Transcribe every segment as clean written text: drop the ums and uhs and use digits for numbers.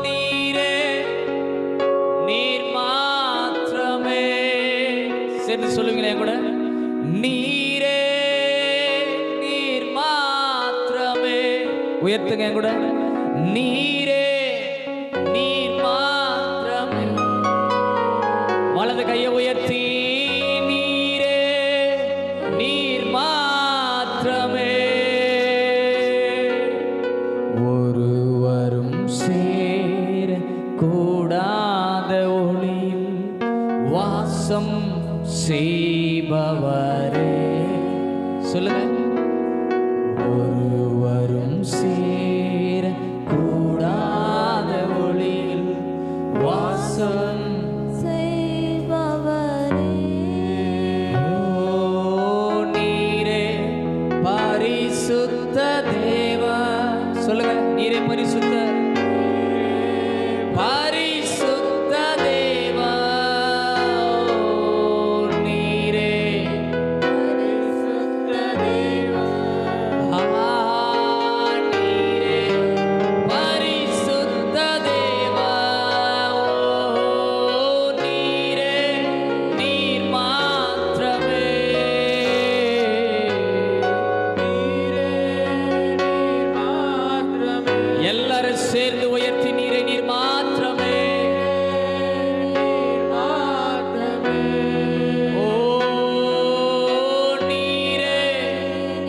நீரே நீர் மாத்திரமே. சேர்ந்து சொல்லுங்களேன் கூட, நீரே நீர் மாத்திரமே. உயர்த்துங்க கூட, நீரே நீர் மாத்திரமே. வலது கையை உயர்த்தி, நீரே நீர் மாத்திரமே. ஒருவரும் சேர கூடாத ஒளியில் வாசம் செய்பவரே. சொல்லுங்க, ஒருவரும் சேர கூடாத ஒளியில் வாசம் செய்பவரே. நீரே பரிசுத்த தேவா. சொல்லுங்க, நீரே பரிசுத்த பரிசுத்த தேவா. நீரே பரிசுத்த தேவா. நீரே பரிசுத்த தேவா. நீரே நீர் மாத்திரமே. எல்லாரும் சேர்ந்து உயர்த்தி, நீரை நீர் மாத்திரமே. ஓ நீரே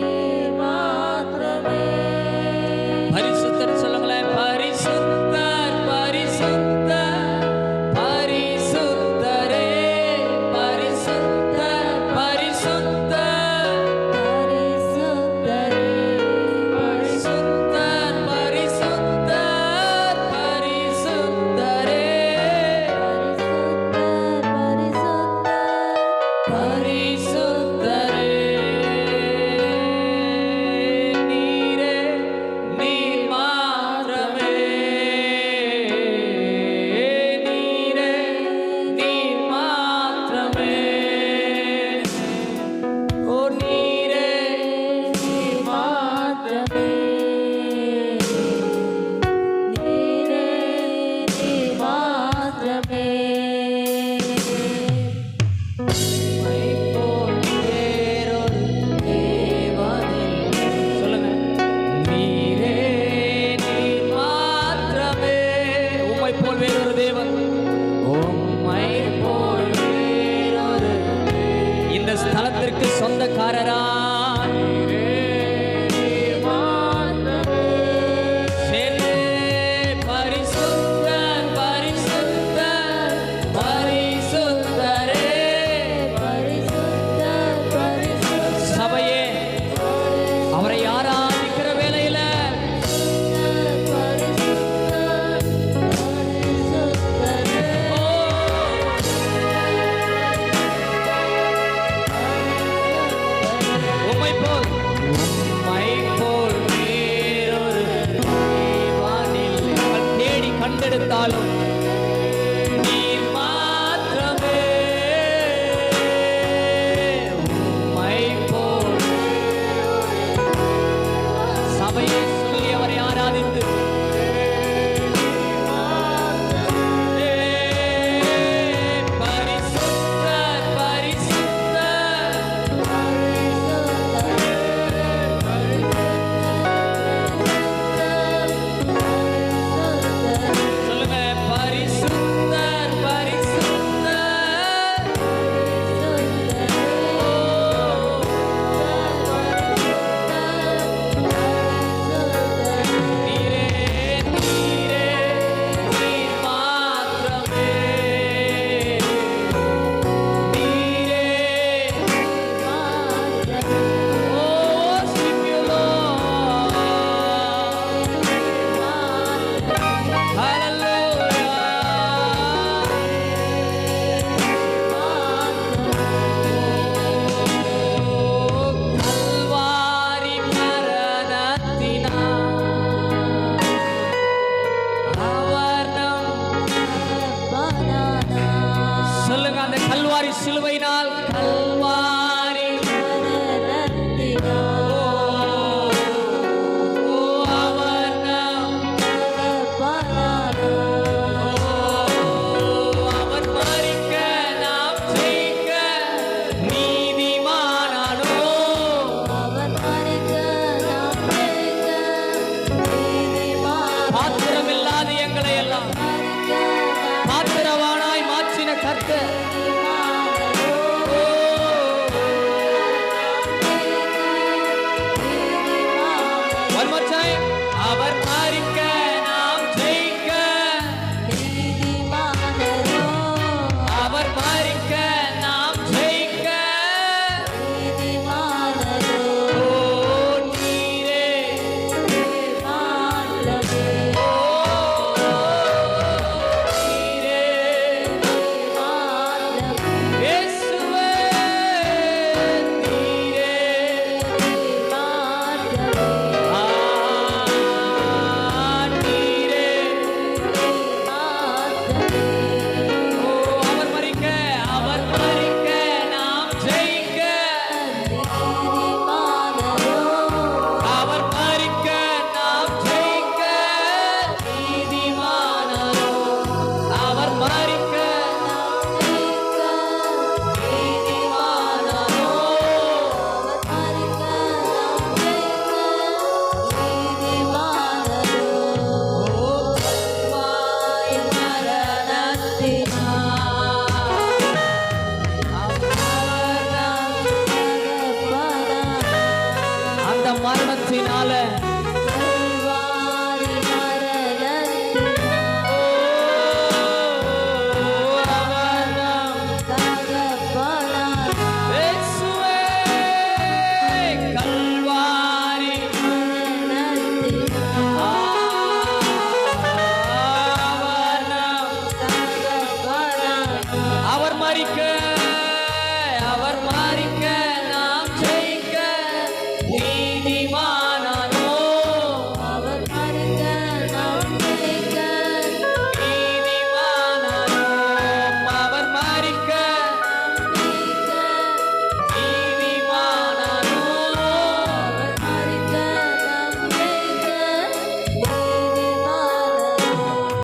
நீர் மாத்திரமே. பரிசுத்தர். சொல்லுங்களேன், பரிசுத்தர் பரிசுத்தர் பரிசுத்தரே. பரிசுத்தர் பரிசுத்தர் பரிசுத்தரே. பரிசுத்தர் பரிசுத்தர் பரிசுத்தரே. பரிசுத்தரே. நீரே நீர் மாத்திரமே. நீரே நீர் மாத்திரமே. ஓ நீரே நீர் மாத்திரமே. நீரே நீர் மாத்திரமே. உம்மை போல் வேறொரு தேவனில்லை. சொல்லுங்க, நீரே நீர் மாத்திரமே. உம்மை போல் வேறொரு தேவன், உம்மை போல் வேறொரு இந்த ஸ்தலத்திற்கு சொந்தக்காரரா சேர்ந்து பரிசுத்தர் பரிசுத்தர் பரிசுத்தரே. பரிசுத்தர் பரிசுத்தர் சபையே, அவரை ஆராதிக்கிற வேளையில பரிசுத்தர் பரிசுத்தரே. உம்மை போல் வேறொரு தேவனில்லை. அவள் தேடி கண்டெடுத்தாலும் நீர் மாத்திரமே. உம்மை போல் சபையை சொல்லி அவரை ஆராதித்து பரிசுத்தர் பரிசுத்தர். சொல்லுங்க, பரிசுத்தர் பரிசுத்தர். One more time. அவர் மரிக்க நாம் ஜெயிக்க. அவர் மரிக்க நாம் ஜெயிக்க. ஓ நீரே. ஓ நீரே. இயேசுவே நீரே. நீரே. ஓ அவர் மரிக்க நாம் ஜெயிக்க. அவர் மரிக்க நாம் ஜெயிக்க. நீதிமானரோ. அவர் மரிக்க நீதிமானரோ. அந்த மரணத்தினால